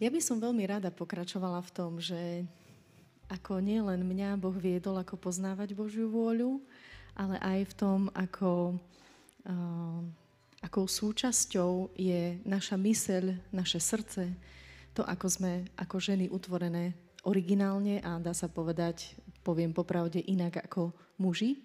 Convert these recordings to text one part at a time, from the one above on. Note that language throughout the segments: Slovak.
Ja by som veľmi rada pokračovala v tom, že ako nielen mňa Boh viedol, ako poznávať Božiu vôľu, ale aj v tom, akou súčasťou je naša myseľ, naše srdce, to, ako sme ako ženy utvorené originálne a dá sa povedať, poviem popravde, inak ako muži.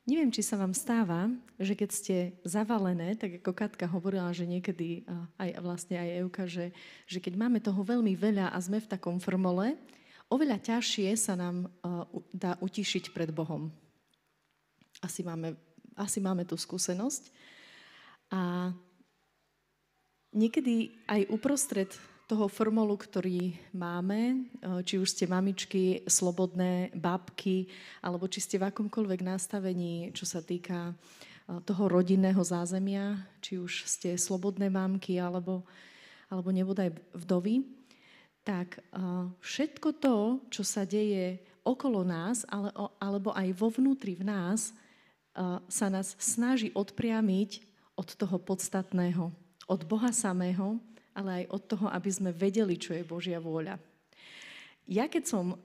Neviem, či sa vám stáva, že keď ste zavalené, tak ako Katka hovorila, že niekedy, aj vlastne aj Euka, že keď máme toho veľmi veľa a sme v takom frmole, oveľa ťažšie sa nám dá utišiť pred Bohom. Asi máme tú skúsenosť. A niekedy aj uprostred toho formolu, ktorý máme, či už ste mamičky, slobodné, babky, alebo či ste v akomkoľvek nastavení, čo sa týka toho rodinného zázemia, či už ste slobodné mamky, alebo nebodaj vdovy, tak všetko to, čo sa deje okolo nás, alebo aj vo vnútri v nás, sa nás snaží odpriamiť od toho podstatného, od Boha samého, ale aj od toho, aby sme vedeli, čo je Božia vôľa. Ja keď som,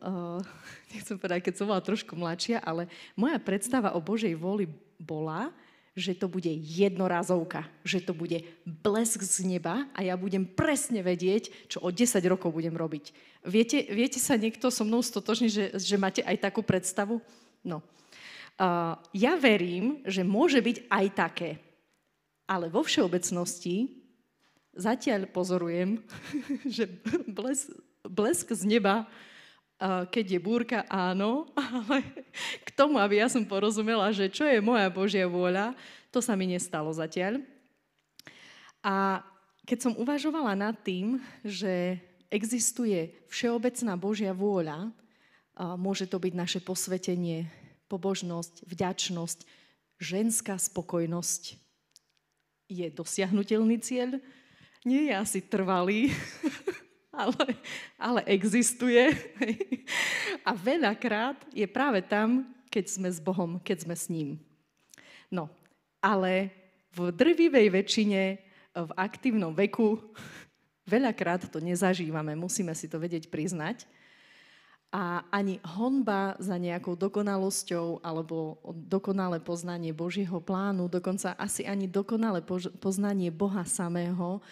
nechcem povedať, keď som bola trošku mladšia, ale moja predstava o Božej vôli bola, že to bude jednorazovka, že to bude blesk z neba a ja budem presne vedieť, čo o 10 rokov budem robiť. Viete sa niekto so mnou stotožniť, že máte aj takú predstavu? No. Ja verím, že môže byť aj také, ale vo všeobecnosti zatiaľ pozorujem, že blesk z neba, keď je búrka, áno, ale k tomu, aby ja som porozumela, že čo je moja Božia vôľa, to sa mi nestalo zatiaľ. A keď som uvažovala nad tým, že existuje všeobecná Božia vôľa, môže to byť naše posvetenie, pobožnosť, vďačnosť, ženská spokojnosť, je dosiahnuteľný cieľ, nie je asi trvalý, ale existuje. A veľakrát je práve tam, keď sme s Bohom, keď sme s ním. No, ale v drvivej väčšine, v aktívnom veku, veľakrát to nezažívame, musíme si to vedieť priznať. A ani honba za nejakou dokonalosťou alebo dokonalé poznanie Božieho plánu, dokonca asi ani dokonalé poznanie Boha samého,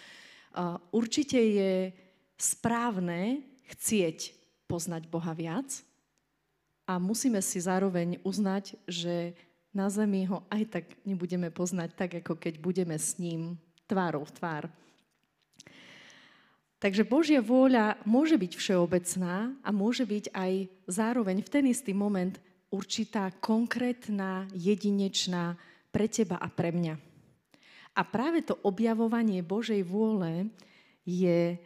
určite je správne chcieť poznať Boha viac a musíme si zároveň uznať, že na zemi ho aj tak nebudeme poznať tak, ako keď budeme s ním tvárou v tvár. Takže Božia vôľa môže byť všeobecná a môže byť aj zároveň v ten istý moment určitá konkrétna, jedinečná pre teba a pre mňa. A práve to objavovanie Božej vôle je,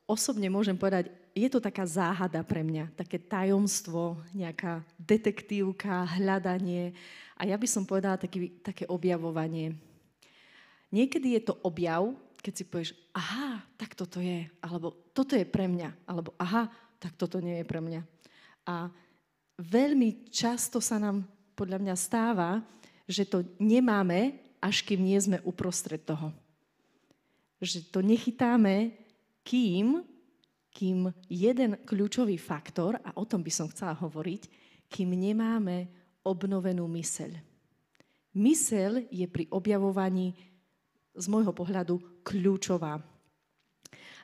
osobne môžem povedať, je to taká záhada pre mňa, také tajomstvo, nejaká detektívka, hľadanie a ja by som povedala také objavovanie. Niekedy je to objav, keď si povieš, aha, tak toto je, alebo toto je pre mňa, alebo aha, tak toto nie je pre mňa. A veľmi často sa nám podľa mňa stáva, že to nemáme, až kým nie sme uprostred toho. Že to nechytáme, kým jeden kľúčový faktor, a o tom by som chcela hovoriť, kým nemáme obnovenú myseľ. Myseľ je pri objavovaní z môjho pohľadu kľúčová.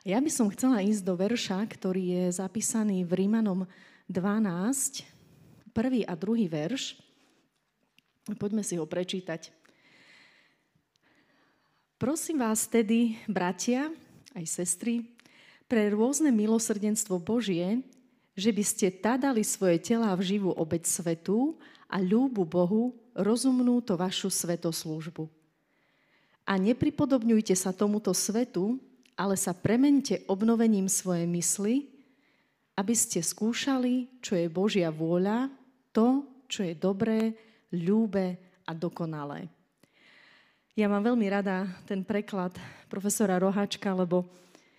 Ja by som chcela ísť do verša, ktorý je zapísaný v Rímanom 12, 1. a 2. verš. Poďme si ho prečítať. Prosím vás tedy, bratia, aj sestry, pre rôzne milosrdenstvo Božie, že by ste dali svoje telá v živú obeť svetu a ľúbu Bohu, rozumnú to vašu svetoslúžbu. A nepripodobňujte sa tomuto svetu, ale sa premente obnovením svojej mysli, aby ste skúšali, čo je Božia vôľa, to, čo je dobré, ľúbe a dokonalé. Ja mám veľmi rada ten preklad profesora Roháčka, lebo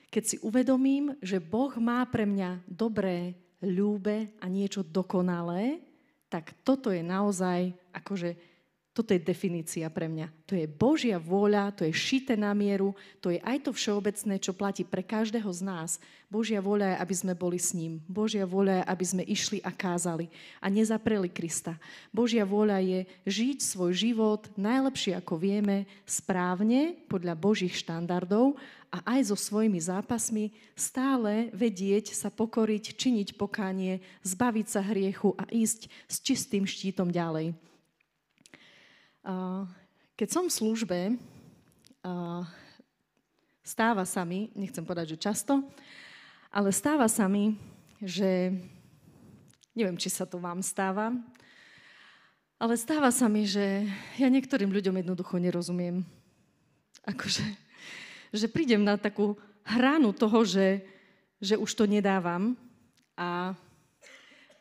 keď si uvedomím, že Boh má pre mňa dobré, ľúbe a niečo dokonalé, tak toto je naozaj, akože, Toto je definícia pre mňa. To je Božia vôľa, to je šité na mieru, to je aj to všeobecné, čo platí pre každého z nás. Božia vôľa je, aby sme boli s ním. Božia vôľa je, aby sme išli a kázali a nezapreli Krista. Božia vôľa je žiť svoj život najlepšie, ako vieme, správne, podľa Božích štandardov a aj so svojimi zápasmi stále vedieť sa pokoriť, činiť pokánie, zbaviť sa hriechu a ísť s čistým štítom ďalej. Keď som v službe, stáva sa mi, nechcem povedať, že často, ale stáva sa mi, že neviem, či sa to vám stáva, ale stáva sa mi, že ja niektorým ľuďom jednoducho nerozumiem. Akože, že prídem na takú hranu toho, že už to nedávam a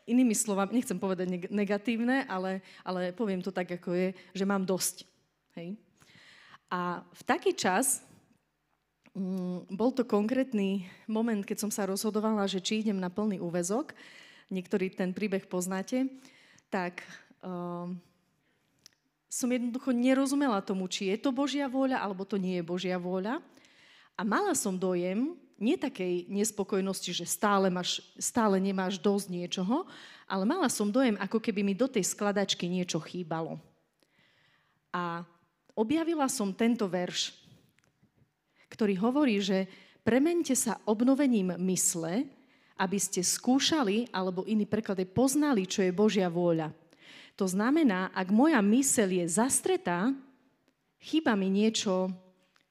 inými slovami, nechcem povedať negatívne, ale poviem to tak, ako je, že mám dosť. Hej? A v taký čas bol to konkrétny moment, keď som sa rozhodovala, že či idem na plný úväzok. Niektorý ten príbeh poznáte. Tak som jednoducho nerozumela tomu, či je to Božia vôľa, alebo to nie je Božia vôľa. A mala som dojem, nie takej nespokojnosti, že stále nemáš dosť niečoho, ale mala som dojem, ako keby mi do tej skladačky niečo chýbalo. A objavila som tento verš, ktorý hovorí, že premente sa obnovením mysle, aby ste skúšali, alebo iný preklad je poznali, čo je Božia vôľa. To znamená, ak moja myseľ je zastretá, chýba mi niečo,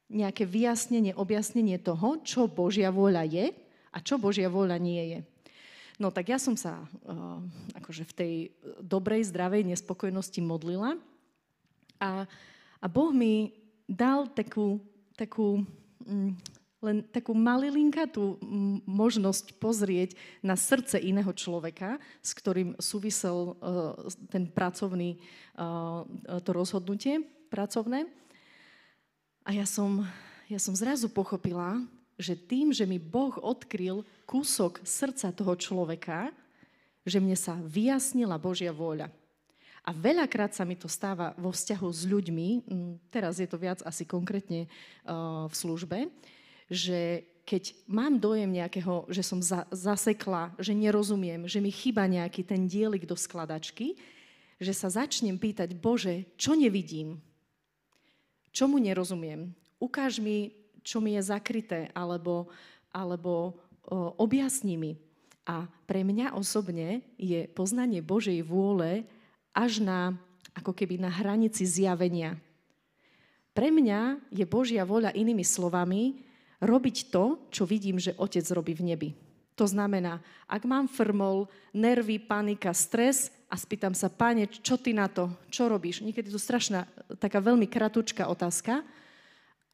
nejaké vyjasnenie, objasnenie toho, čo Božia vôľa je a čo Božia vôľa nie je. No tak ja som sa akože v tej dobrej, zdravej nespokojnosti modlila a Boh mi dal len takú malilinkatú možnosť pozrieť na srdce iného človeka, s ktorým súvisel ten pracovný, to rozhodnutie pracovné. A ja som zrazu pochopila, že tým, že mi Boh odkryl kúsok srdca toho človeka, že mne sa vyjasnila Božia vôľa. A veľakrát sa mi to stáva vo vzťahu s ľuďmi, teraz je to viac asi konkrétne v službe, že keď mám dojem nejakého, že som zasekla, že nerozumiem, že mi chýba nejaký ten dielik do skladačky, že sa začnem pýtať, Bože, čo nevidím? Čomu nerozumiem? Ukáž mi, čo mi je zakryté, alebo objasni mi. A pre mňa osobne je poznanie Božej vôle až ako keby na hranici zjavenia. Pre mňa je Božia vôľa inými slovami robiť to, čo vidím, že Otec robí v nebi. To znamená, ak mám frmol, nervy, panika, stres a spýtam sa, Páne, čo ty na to? Čo robíš? Niekedy je to strašná, taká veľmi kratučká otázka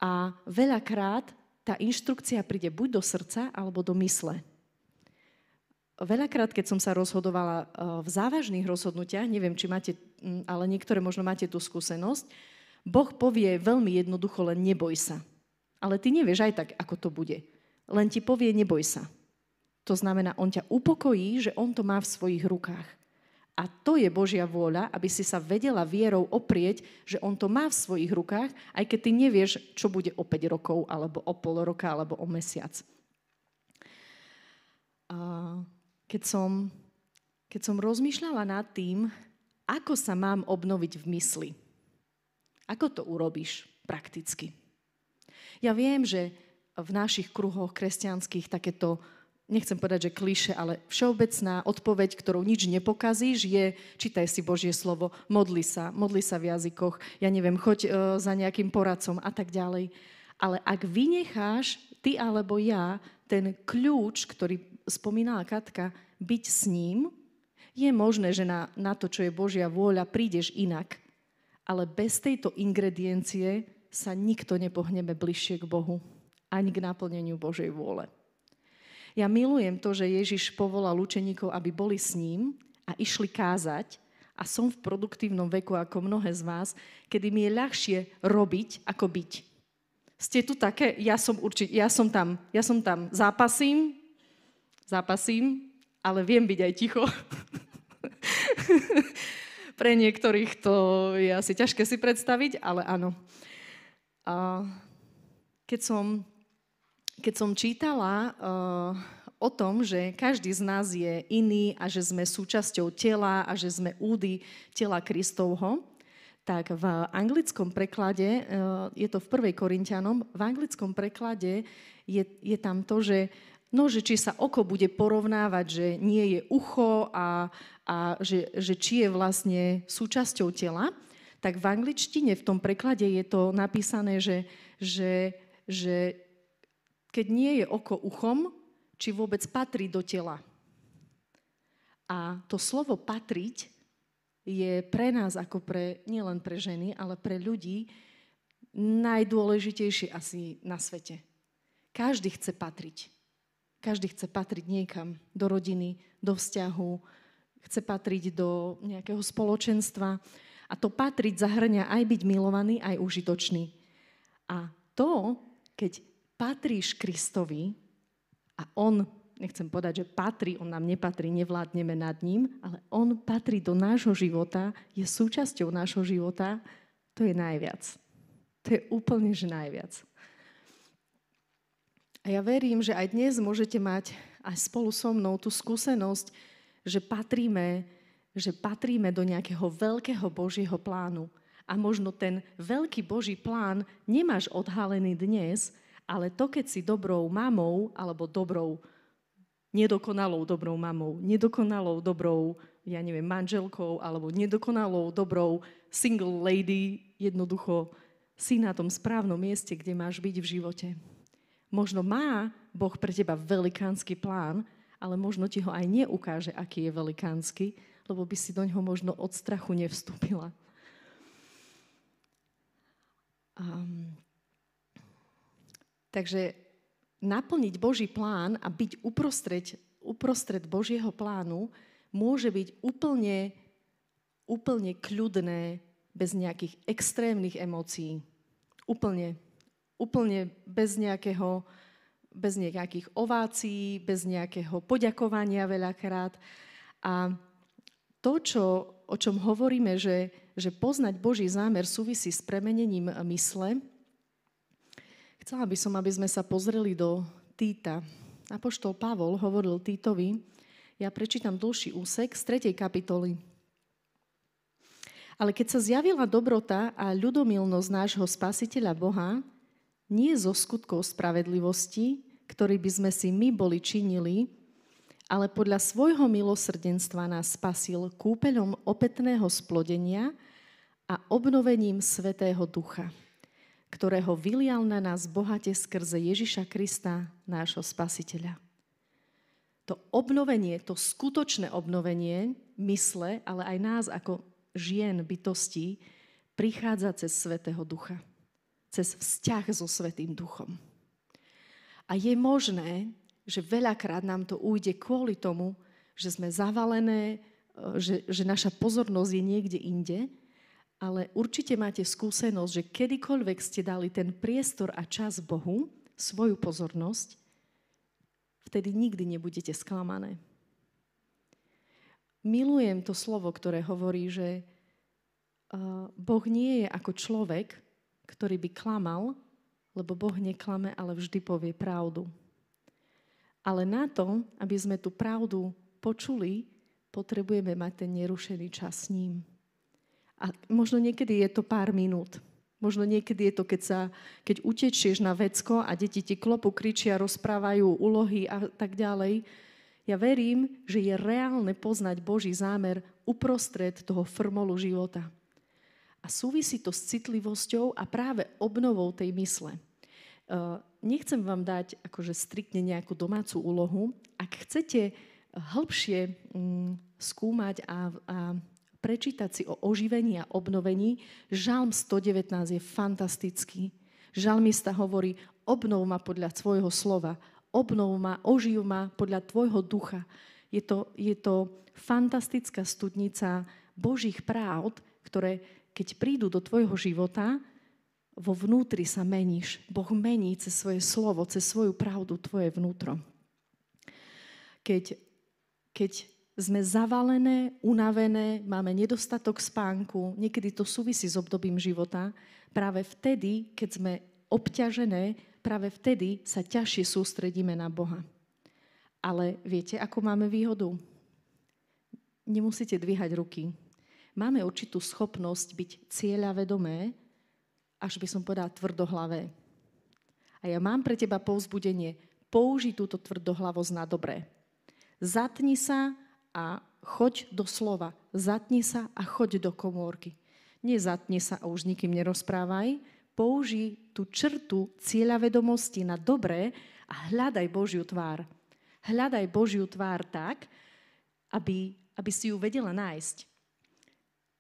a veľakrát tá inštrukcia príde buď do srdca, alebo do mysle. Veľakrát, keď som sa rozhodovala v závažných rozhodnutiach, neviem, či máte, ale niektoré možno máte tú skúsenosť, Boh povie veľmi jednoducho, len neboj sa. Ale ty nevieš aj tak, ako to bude. Len ti povie, neboj sa. To znamená, on ťa upokojí, že on to má v svojich rukách. A to je Božia vôľa, aby si sa vedela vierou oprieť, že on to má v svojich rukách, aj keď ty nevieš, čo bude o 5 rokov, alebo o pol roka, alebo o mesiac. Keď som rozmýšľala nad tým, ako sa mám obnoviť v mysli, ako to urobíš prakticky? Ja viem, že v našich kruhoch kresťanských takéto, nechcem povedať, že klišé, ale všeobecná odpoveď, ktorou nič nepokazíš, je čítaj si Božie slovo, modli sa v jazykoch, ja neviem, choď za nejakým poradcom a tak ďalej. Ale ak vynecháš ty alebo ja ten kľúč, ktorý spomínala Katka, byť s ním, je možné, že na to, čo je Božia vôľa, prídeš inak. Ale bez tejto ingrediencie sa nikto nepohneme bližšie k Bohu, ani k naplneniu Božej vôle. Ja milujem to, že Ježiš povolal učeníkov, aby boli s ním a išli kázať a som v produktívnom veku ako mnohé z vás, kedy mi je ľahšie robiť, ako byť. Ste tu také? Ja som tam zápasím, ale viem byť aj ticho. Pre niektorých to je asi ťažké si predstaviť, ale áno. Keď som čítala o tom, že každý z nás je iný a že sme súčasťou tela a že sme údy tela Kristovho, tak v anglickom preklade, je to v 1. Korinťanom, v anglickom preklade je tam to, že či sa oko bude porovnávať, že nie je ucho a že či je vlastne súčasťou tela, tak v angličtine v tom preklade je to napísané, že keď nie je oko uchom, či vôbec patrí do tela. A to slovo patriť je pre nás, ako nielen pre ženy, ale pre ľudí, najdôležitejšie asi na svete. Každý chce patriť. Každý chce patriť niekam, do rodiny, do vzťahu, chce patriť do nejakého spoločenstva. A to patriť zahŕňa aj byť milovaný, aj užitočný. A to, keď patríš Kristovi a on, nechcem povedať, že patrí, on nám nepatrí, nevládneme nad ním, ale on patrí do nášho života, je súčasťou nášho života, to je najviac. To je úplne, že najviac. A ja verím, že aj dnes môžete mať aj spolu so mnou tú skúsenosť, že patríme do nejakého veľkého Božieho plánu. A možno ten veľký Boží plán nemáš odhalený dnes, ale to, keď si dobrou mamou, alebo nedokonalou dobrou mamou, nedokonalou dobrou, manželkou, alebo nedokonalou dobrou single lady, jednoducho si na tom správnom mieste, kde máš byť v živote. Možno má Boh pre teba velikánsky plán, ale možno ti ho aj neukáže, aký je velikánsky, lebo by si do ňoho možno od strachu nevstúpila. Takže naplniť Boží plán a byť uprostred Božieho plánu môže byť úplne kľudné, bez nejakých extrémnych emócií. Úplne bez nejakých ovácií, bez nejakého poďakovania veľakrát. A to, o čom hovoríme, že poznať Boží zámer súvisí s premenením mysle, chcela by som, aby sme sa pozreli do Týta. Apoštol Pavol hovoril Týtovi, ja prečítam dlhší úsek z 3. kapitoly. Ale keď sa zjavila dobrota a ľudomilnosť nášho Spasiteľa Boha, nie zo skutkov spravedlivosti, ktorý by sme si my boli činili, ale podľa svojho milosrdenstva nás spasil kúpeľom opätného splodenia a obnovením Svätého Ducha, ktorého vylial na nás bohate skrze Ježiša Krista, nášho Spasiteľa. To obnovenie, to skutočné obnovenie mysle, ale aj nás ako žien, bytostí, prichádza cez Svätého Ducha. Cez vzťah so Svätým Duchom. A je možné, že veľakrát nám to ujde kvôli tomu, že sme zavalené, že naša pozornosť je niekde inde, ale určite máte skúsenosť, že kedykoľvek ste dali ten priestor a čas Bohu, svoju pozornosť, vtedy nikdy nebudete sklamané. Milujem to slovo, ktoré hovorí, že Boh nie je ako človek, ktorý by klamal, lebo Boh neklame, ale vždy povie pravdu. Ale na to, aby sme tú pravdu počuli, potrebujeme mať ten nerušený čas s ním. A možno niekedy je to pár minút. Možno niekedy je to, keď utečieš na vecko a deti ti klopu, kričia, rozprávajú úlohy a tak ďalej. Ja verím, že je reálne poznať Boží zámer uprostred toho frmolu života. A súvisí to s citlivosťou a práve obnovou tej mysle. Nechcem vám dať akože striktne nejakú domácu úlohu. Ak chcete hĺbšie skúmať a prečítať si o oživení a obnovení, Žalm 119 je fantastický. Žalmista hovorí, obnov ma podľa svojho slova, obnov ma, oživ ma podľa tvojho ducha. Je to fantastická studnica Božích pravd, ktoré keď prídu do tvojho života, vo vnútri sa meníš. Boh mení cez svoje slovo, cez svoju pravdu tvoje vnútro. Keď sme zavalené, unavené, máme nedostatok spánku, niekedy to súvisí s obdobím života, práve vtedy, keď sme obťažené, práve vtedy sa ťažšie sústredíme na Boha. Ale viete, ako máme výhodu? Nemusíte dvíhať ruky. Máme určitú schopnosť byť cieľavedomé, až by som povedala tvrdohlavé. A ja mám pre teba povzbudenie, použij túto tvrdohlavosť na dobré. Zatni sa a choď do slova. Zatni sa a choď do komórky. Nezatni sa a už nikým nerozprávaj. Použij tú črtu cieľavedomosti na dobré a hľadaj Božiu tvár. Hľadaj Božiu tvár tak, aby si ju vedela nájsť.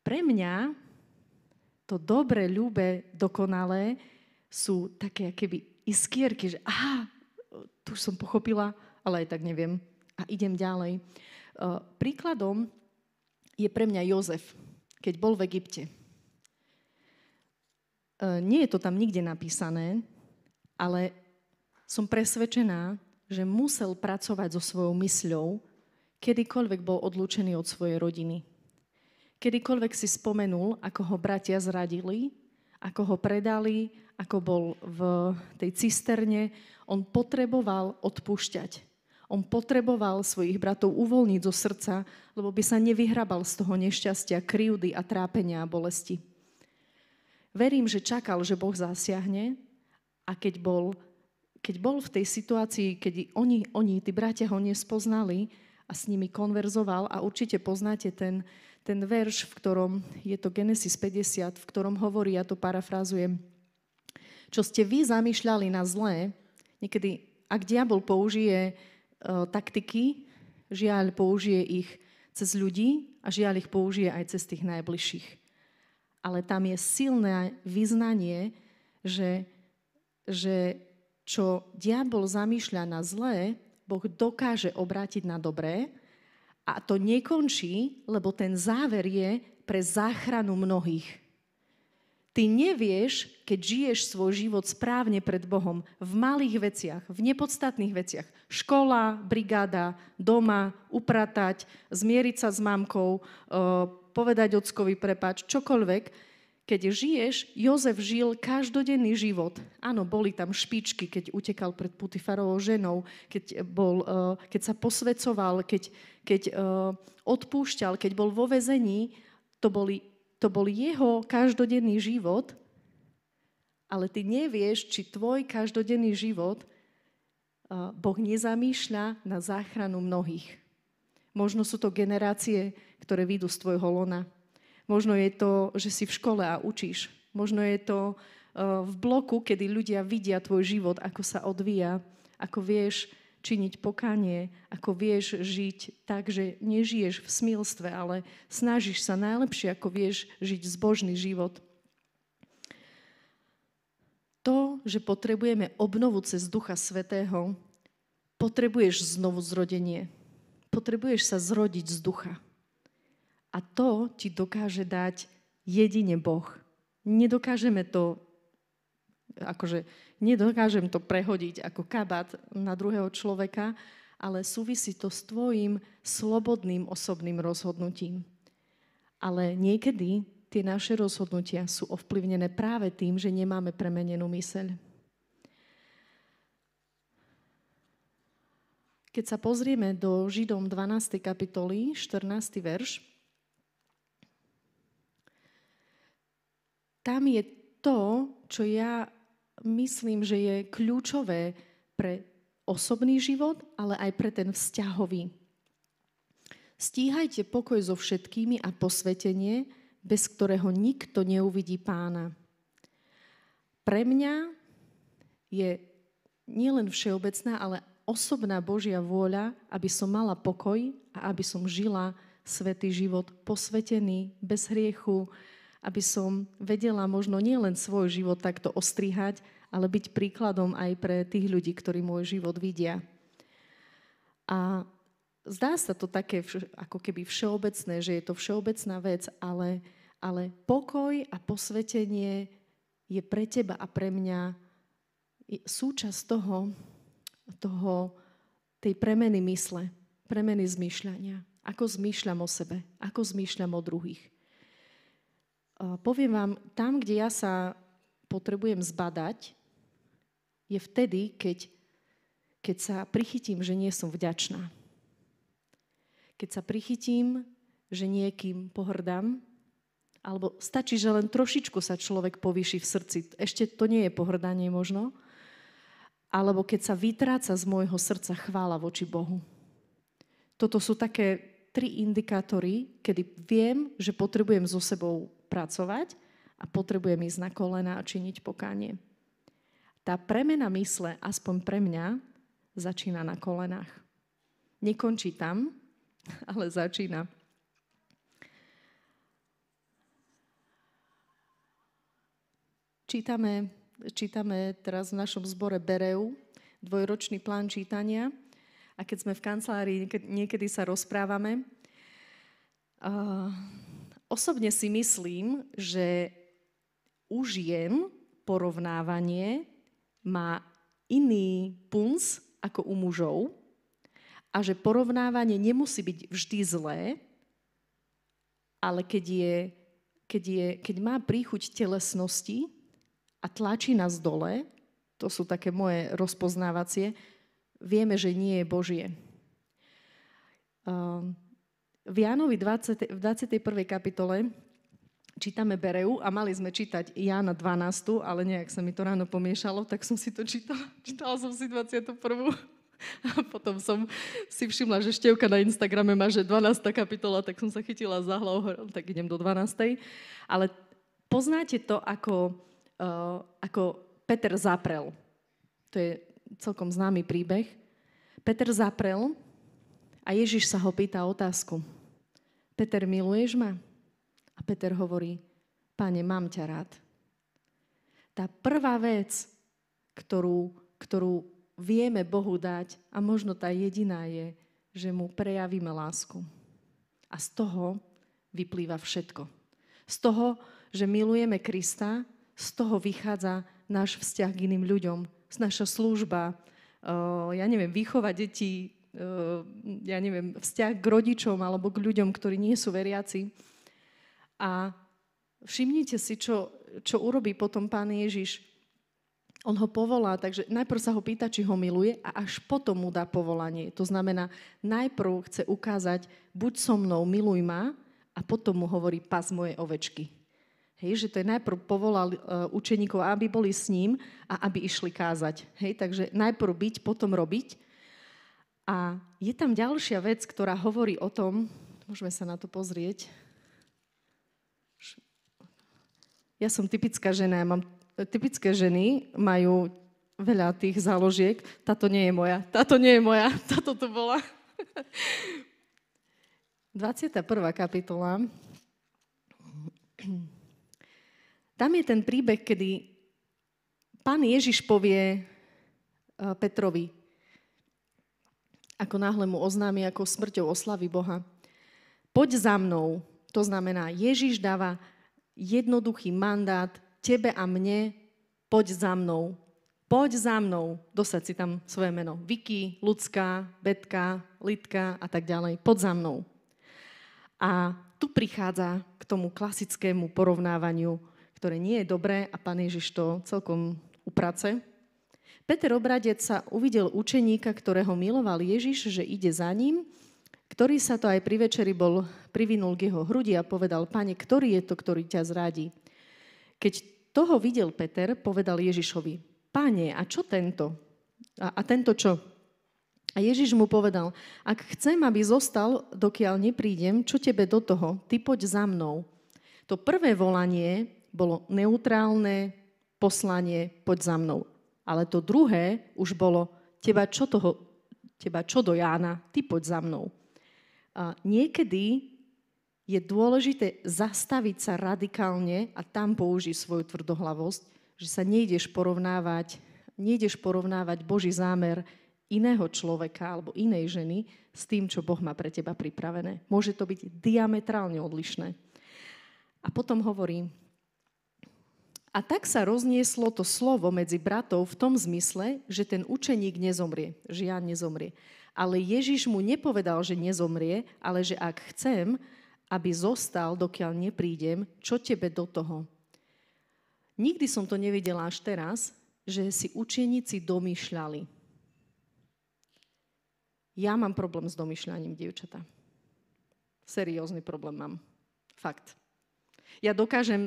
Pre mňa to dobre, ľúbe, dokonalé sú také akéby iskierky, že aha, tu som pochopila, ale aj tak neviem. A idem ďalej. Príkladom je pre mňa Jozef, keď bol v Egypte. Nie je to tam nikde napísané, ale som presvedčená, že musel pracovať so svojou mysľou, kedykoľvek bol odlúčený od svojej rodiny. Kedykoľvek si spomenul, ako ho bratia zradili, ako ho predali, ako bol v tej cisterne, on potreboval odpúšťať. On potreboval svojich bratov uvoľniť zo srdca, lebo by sa nevyhrabal z toho nešťastia, krivdy a trápenia a bolesti. Verím, že čakal, že Boh zasiahne a keď bol v tej situácii, keď oni, tí bratia ho nespoznali a s nimi konverzoval a určite poznáte ten verš, v ktorom je to Genesis 50, v ktorom hovorí, ja to parafrázujem, čo ste vy zamýšľali na zlé, niekedy, ak diabol použije taktiky, žiaľ použije ich cez ľudí a žiaľ ich použije aj cez tých najbližších. Ale tam je silné vyznanie, že čo diabol zamýšľa na zlé, Boh dokáže obrátiť na dobré a to nekončí, lebo ten záver je pre záchranu mnohých. Ty nevieš, keď žiješ svoj život správne pred Bohom v malých veciach, v nepodstatných veciach. Škola, brigáda, doma, upratať, zmieriť sa s mamkou, povedať ockovi prepáč, čokoľvek. Keď žiješ, Jozef žil každodenný život. Áno, boli tam špičky, keď utekal pred Putifarovou ženou, keď sa posväcoval, keď odpúšťal, keď bol vo väzení, to bol jeho každodenný život, ale ty nevieš, či tvoj každodenný život Boh nezamýšľa na záchranu mnohých. Možno sú to generácie, ktoré vyjdú z tvojho lona. Možno je to, že si v škole a učíš. Možno je to v bloku, kedy ľudia vidia tvoj život, ako sa odvíja, ako vieš činiť pokánie, ako vieš žiť tak, že nežiješ v smilstve, ale snažíš sa najlepšie, ako vieš žiť zbožný život. To, že potrebujeme obnovu cez Ducha Svätého, potrebuješ znovu zrodenie. Potrebuješ sa zrodiť z ducha. A to ti dokáže dať jedine Boh. Nedokážeme to prehodiť ako kabát na druhého človeka, ale súvisí to s tvojim slobodným osobným rozhodnutím. Ale niekedy tie naše rozhodnutia sú ovplyvnené práve tým, že nemáme premenenú myseľ. Keď sa pozrieme do Židom 12. kapitoly, 14. verš, tam je to, čo ja myslím, že je kľúčové pre osobný život, ale aj pre ten vzťahový. Stíhajte pokoj so všetkými a posvetenie, bez ktorého nikto neuvidí Pána. Pre mňa je nielen všeobecná, ale osobná Božia vôľa, aby som mala pokoj a aby som žila svätý život, posvetený, bez hriechu, aby som vedela možno nielen svoj život takto ostrihať, ale byť príkladom aj pre tých ľudí, ktorí môj život vidia. A zdá sa to také ako keby všeobecné, že je to všeobecná vec, ale pokoj a posvetenie je pre teba a pre mňa súčasť tej premeny mysle, premeny zmýšľania. Ako zmýšľam o sebe, ako zmýšľam o druhých. Poviem vám, tam, kde ja sa potrebujem zbadať, je vtedy, keď sa prichytím, že nie som vďačná. Keď sa prichytím, že niekým pohrdám, alebo stačí, že len trošičku sa človek povýši v srdci. Ešte to nie je pohrdanie možno. Alebo keď sa vytráca z môjho srdca chvála voči Bohu. Toto sú také 3 indikátory, kedy viem, že potrebujem so sebou pracovať a potrebujem ísť na kolena a činiť pokánie. Tá premena mysle, aspoň pre mňa, začína na kolenách. Nekončí tam, ale začína. Čítame teraz v našom zbore Bereu, dvojročný plán čítania. A keď sme v kancelárii, niekedy sa rozprávame. Osobne si myslím, že u žien porovnávanie má iný puls ako u mužov a že porovnávanie nemusí byť vždy zlé, ale keď má príchuť telesnosti a tlačí nás dole, to sú také moje rozpoznávacie, vieme, že nie je Božie. V Jánovi v 21. kapitole čítame Bereu a mali sme čítať Jána 12, ale nejak sa mi to ráno pomiešalo, tak som si to čítala. Čítala som si 21. A potom som si všimla, že Števka na Instagrame má, že 12. kapitola, tak som sa chytila za hlavu, tak idem do 12. Ale poznáte to, ako Peter zaprel. To je celkom známy príbeh. Peter zaprel a Ježiš sa ho pýta otázku. Peter, miluješ ma? A Peter hovorí, Pane, mám ťa rád. Tá prvá vec, ktorú vieme Bohu dať, a možno tá jediná je, že mu prejavíme lásku. A z toho vyplýva všetko. Z toho, že milujeme Krista, z toho vychádza náš vzťah k iným ľuďom, naša služba, výchova detí, vzťah k rodičom alebo k ľuďom, ktorí nie sú veriaci. A všimnite si, čo urobí potom Pán Ježiš. On ho povolá, takže najprv sa ho pýta, či ho miluje a až potom mu dá povolanie. To znamená, najprv chce ukázať, buď so mnou, miluj ma, a potom mu hovorí, pas moje ovečky. Hej, že to je najprv povolal učeníkov, aby boli s ním a aby išli kázať. Hej, takže najprv byť, potom robiť. A je tam ďalšia vec, ktorá hovorí o tom, môžeme sa na to pozrieť. Ja som typická žena, typické ženy majú veľa tých záložiek. Táto nie je moja, táto tu bola. 21. kapitola. Tam je ten príbeh, kedy Pán Ježiš povie Petrovi, ako náhle mu oznámi, ako smrťou oslaví Boha. Poď za mnou. To znamená, Ježiš dáva jednoduchý mandát tebe a mne, poď za mnou. Poď za mnou. Dosať si tam svoje meno. Vicky, Lucka, Betka, Lidka a tak ďalej. Poď za mnou. A tu prichádza k tomu klasickému porovnávaniu, ktoré nie je dobré a Pán Ježiš to celkom uprace. Peter Obradec sa uvidel učeníka, ktorého miloval Ježiš, že ide za ním, ktorý sa to aj pri večeri privinul k jeho hrudi a povedal, Pane, ktorý je to, ktorý ťa zradí? Keď toho videl Peter, povedal Ježišovi, Pane, a čo tento? A tento čo? A Ježiš mu povedal, ak chcem, aby zostal, dokiaľ neprídem, čo tebe do toho? Ty poď za mnou. To prvé volanie bolo neutrálne poslanie, poď za mnou. Ale to druhé už bolo, teba čo do Jána, ty poď za mnou. A niekedy je dôležité zastaviť sa radikálne a tam použiť svoju tvrdohlavosť, že sa nejdeš porovnávať Boží zámer iného človeka alebo inej ženy s tým, čo Boh má pre teba pripravené. Môže to byť diametrálne odlišné. A potom hovorí, a tak sa roznieslo to slovo medzi bratov v tom zmysle, že ten učeník nezomrie, že Ján nezomrie. Ale Ježiš mu nepovedal, že nezomrie, ale že ak chcem, aby zostal, dokiaľ neprídem, čo tebe do toho? Nikdy som to nevidela až teraz, že si učeníci domýšľali. Ja mám problém s domýšľaním, dievčatá. Seriózny problém mám. Fakt. Ja dokážem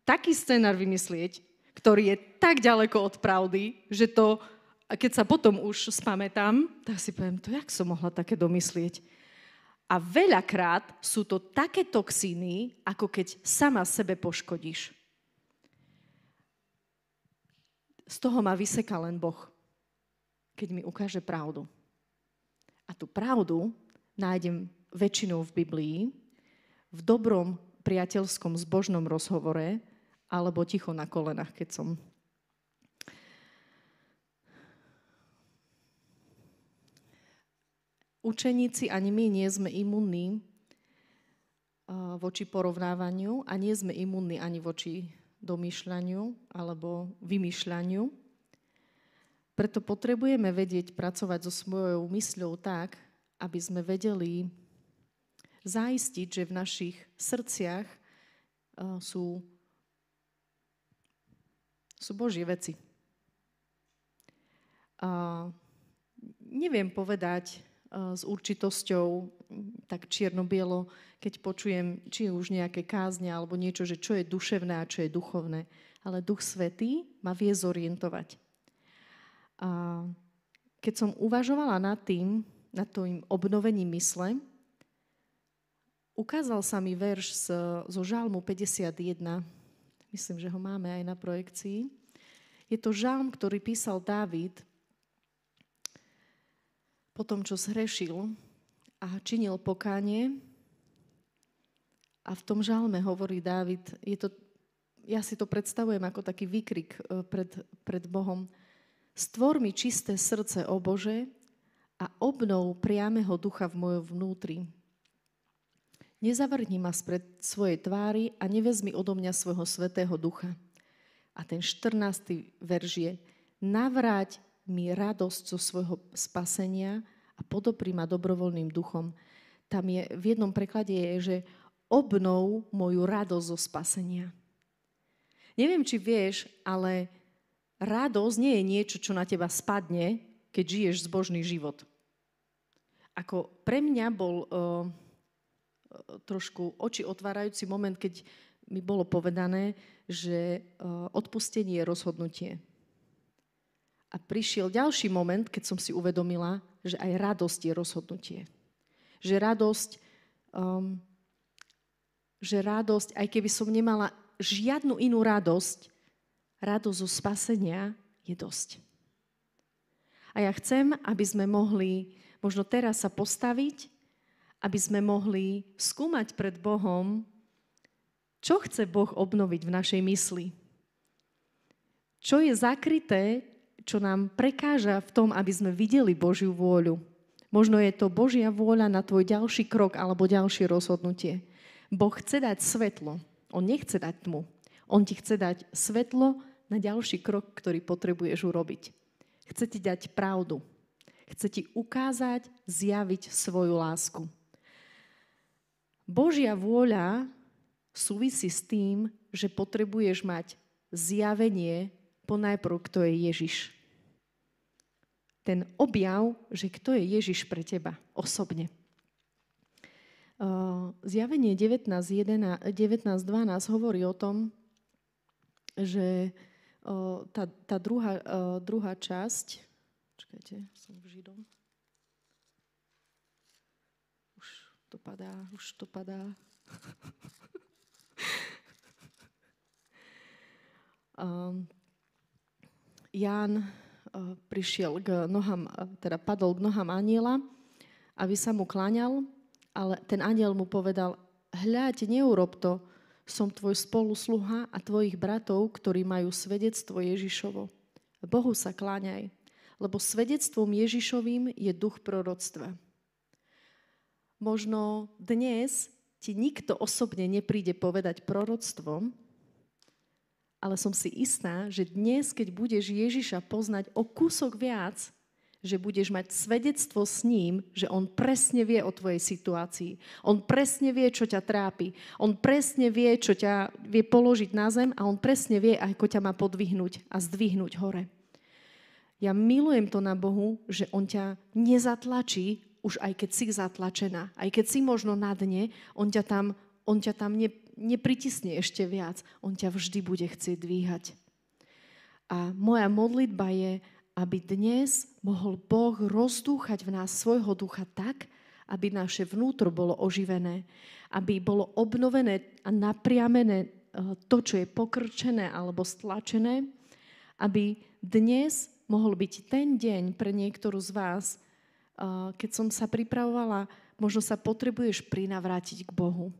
taký scenár vymyslieť, ktorý je tak ďaleko od pravdy, že to, keď sa potom už spamätám, tak si poviem, to jak som mohla také domyslieť. A veľakrát sú to také toxíny, ako keď sama sebe poškodíš. Z toho ma vyseká len Boh, keď mi ukáže pravdu. A tú pravdu nájdem väčšinou v Biblii, v dobrom priateľskom zbožnom rozhovore alebo ticho na kolenách, keď som. Učeníci ani my nie sme imunní voči porovnávaniu a nie sme imunní ani voči domýšľaniu alebo vymýšľaniu. Preto potrebujeme vedieť pracovať so svojou mysľou tak, aby sme vedeli zaistiť, že v našich srdciach sú Božie veci. Neviem povedať s určitosťou tak čierno-bielo, keď počujem či už nejaké kázne alebo niečo, že čo je duševné a čo je duchovné. Ale Duch Svätý ma vie zorientovať. Keď som uvažovala nad tým obnovením mysle, ukázal sa mi verš zo Žalmu 51. Myslím, že ho máme aj na projekcii. Je to žalm, ktorý písal Dávid po tom, čo zhrešil a činil pokánie. A v tom žalme hovorí Dávid, ja si to predstavujem ako taký výkrik pred Bohom. Stvor mi čisté srdce, o Bože, a obnov priameho ducha v mojom vnútri. Nezavrhni ma spred svojej tvári a nevezmi odo mňa svojho svätého ducha. A ten 14. verš je: navráť mi radosť zo svojho spasenia a podopri ma dobrovoľným duchom. Tam je, v jednom preklade je, že obnov moju radosť zo spasenia. Neviem, či vieš, ale radosť nie je niečo, čo na teba spadne, keď žiješ zbožný život. Ako pre mňa bol trošku oči otvárajúci moment, keď mi bolo povedané, že odpustenie je rozhodnutie. A prišiel ďalší moment, keď som si uvedomila, že aj radosť je rozhodnutie. Že radosť, aj keby som nemala žiadnu inú radosť zo spasenia je dosť. A ja chcem, aby sme mohli možno teraz sa postaviť, aby sme mohli skúmať pred Bohom, čo chce Boh obnoviť v našej mysli. Čo je zakryté, čo nám prekáža v tom, aby sme videli Božiu vôľu. Možno je to Božia vôľa na tvoj ďalší krok alebo ďalšie rozhodnutie. Boh chce dať svetlo. On nechce dať tmu. On ti chce dať svetlo na ďalší krok, ktorý potrebuješ urobiť. Chce ti dať pravdu. Chce ti ukázať, zjaviť svoju lásku. Božia vôľa súvisí s tým, že potrebuješ mať zjavenie ponajprv, kto je Ježiš. Ten objav, že kto je Ježiš pre teba osobne. Zjavenie 19.12 hovorí o tom, že tá druhá časť, čakajte, som v Židom. Už to padá. Ján prišiel k nohám, teda padol k nohám anjela, aby sa mu kláňal, ale ten anjel mu povedal: hľaď, neurob to, som tvoj spolusluha a tvojich bratov, ktorí majú svedectvo Ježišovo. Bohu sa kláňaj, lebo svedectvom Ježišovým je duch proroctva. Možno dnes ti nikto osobne nepríde povedať proroctvo, ale som si istá, že dnes, keď budeš Ježiša poznať o kúsok viac, že budeš mať svedectvo s ním, že on presne vie o tvojej situácii. On presne vie, čo ťa trápi. On presne vie, čo ťa vie položiť na zem a on presne vie, ako ťa má podvihnúť a zdvihnúť hore. Ja milujem to na Bohu, že on ťa nezatlačí, už aj keď si zatlačená, aj keď si možno na dne, on ťa tam nepritisne ešte viac. On ťa vždy bude chcieť dvíhať. A moja modlitba je, aby dnes mohol Boh rozdúchať v nás svojho ducha tak, aby naše vnútro bolo oživené, aby bolo obnovené a napriamené to, čo je pokrčené alebo stlačené, aby dnes mohol byť ten deň pre niektorú z vás, keď som sa pripravovala, možno sa potrebuješ prinavrátiť k Bohu.